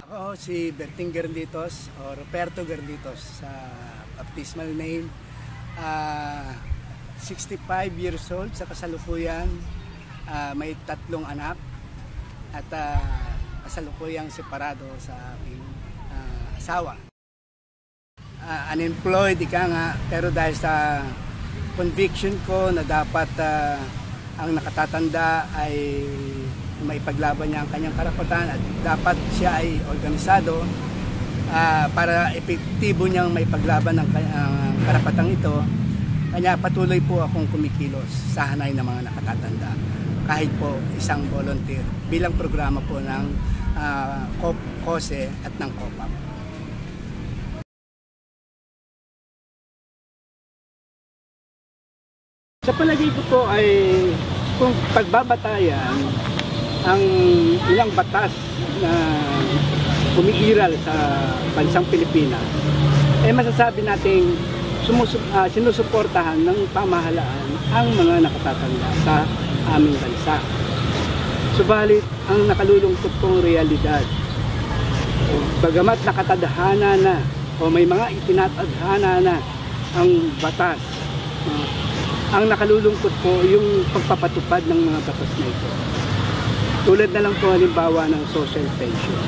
Ako si Berting Garlitos o Roberto Garlitos sa baptismal name. 65 years old sa kasalukuyan, may 3 anak at kasalukuyang separado sa aking asawa. Unemployed ika nga, pero dahil sa conviction ko na dapat ang nakatatanda ay maipaglaban niya ang kanyang karapatan at dapat siya ay organisado para epektibo niyang maipaglaban ang karapatang ito. Kanya patuloy po akong kumikilos sa hanay ng mga nakatatanda kahit po isang volunteer bilang programa po ng COSE at ng COPAP. Sa palagay ko po ay kung pagbabatayan ang ilang batas na umiiral sa bansang Pilipinas, eh masasabi nating sinusuportahan ng pamahalaan ang mga nakatatanda sa aming bansa. Subalit ang nakalulungkot pong realidad, bagamat nakatadhana na o may mga itinatadhana na ang batas, ang nakalulungkot po yung pagpapatupad ng mga batas na ito. Tulad na lang po halimbawa ng social pension.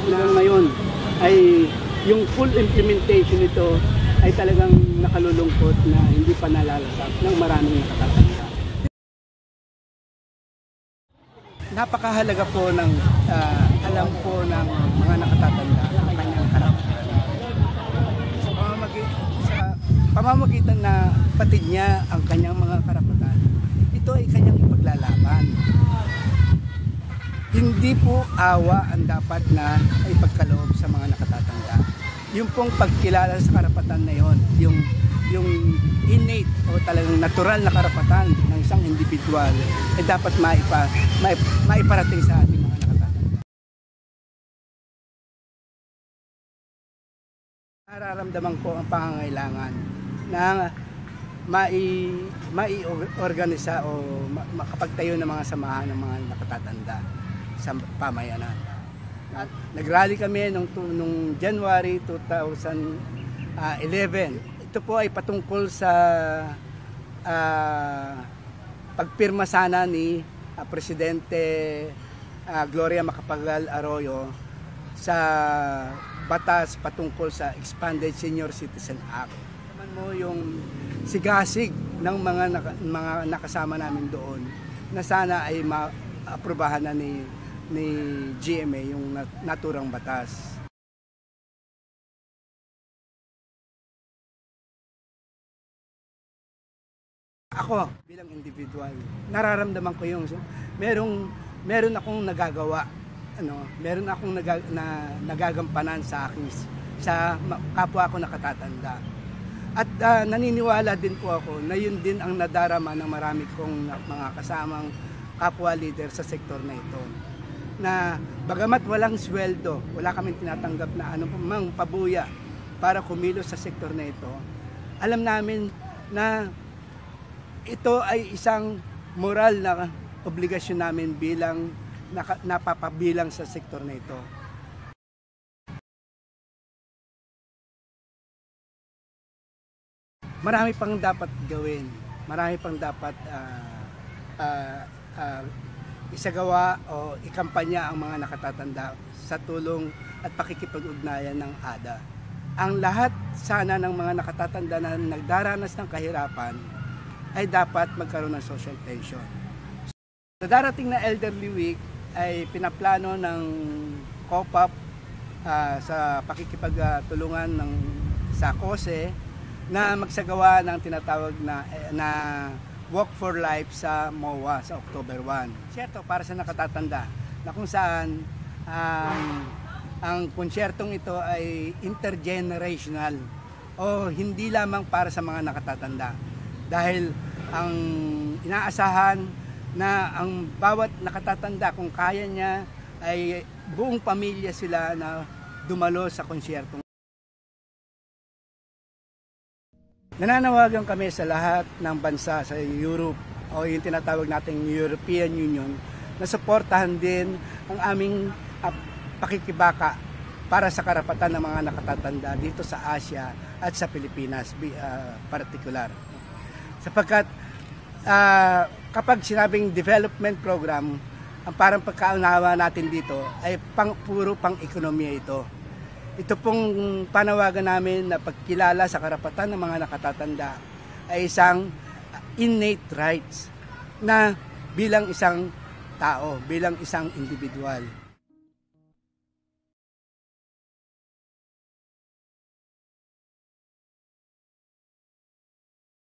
Hanggang ngayon ay yung full implementation nito ay talagang nakalulungkot na hindi pa nalalasap ng maraming nakatatanda. Napakahalaga po ng alam po ng mga nakatatanda ang kanyang karapatan. Sa pamamagitan na patid niya ang kanyang mga karapatan, ito ay kanyang ipaglalaban. Hindi po awa ang dapat na ipagkaloob sa mga nakatatanda. Yung pong pagkilala sa karapatan na yon, yung innate o talagang natural na karapatan ng isang individual ay dapat maiparating sa ating mga nakatatanda. Nararamdaman ko ang pangangailangan na mai-organisa o makapagtayo ng mga samahan ng mga nakatatanda sa pamayanan. At nagrally kami nung January 2011. Ito po ay patungkol sa pagpirma sana ni Presidente Gloria Macapagal Arroyo sa batas patungkol sa Expanded Senior Citizen Act. Naman mo yung sigasig ng mga nakasama namin doon na sana ay maaprubahan na ni GMA yung naturang batas. Ako bilang individual, nararamdaman ko yung meron akong nagagawa, meron akong nagagampanan sa kapwa ko nakatatanda. At naniniwala din po ako na yun din ang nadarama ng marami kong mga kasamang kapwa leader sa sektor na ito. Na bagamat walang sweldo, wala kaming tinatanggap na mang pabuya para kumilos sa sektor na ito, alam namin na ito ay isang moral na obligasyon namin bilang napapabilang sa sektor na ito. Marami pang dapat gawin, marami pang dapat isagawa o ikampanya ang mga nakatatanda sa tulong at pakikipag-ugnayan ng ADA. Ang lahat sana ng mga nakatatanda na nagdaranas ng kahirapan ay dapat magkaroon ng social pension. Sa darating na Elderly Week ay pinaplano ng COPAP sa pakikipagtulungan sa COSE na magsagawa ng tinatawag na Walk for Life sa MOA sa October 1. Siyerto, para sa nakatatanda na kung saan ang konsyertong ito ay intergenerational. o hindi lamang para sa mga nakatatanda. Dahil ang inaasahan na ang bawat nakatatanda, kung kaya niya, ay buong pamilya sila na dumalo sa konsyerto. Nananawagan kami sa lahat ng bansa sa Europe o yung tinatawag nating European Union na suportahan din ang aming pakikibaka para sa karapatan ng mga nakatatanda dito sa Asia at sa Pilipinas particular. Sapagkat kapag sinabing development program, ang parang pagkaunawa natin dito ay puro pang-ekonomiya ito. Ito pong panawagan namin na pagkilala sa karapatan ng mga nakatatanda ay isang innate rights na bilang isang tao, bilang isang individual.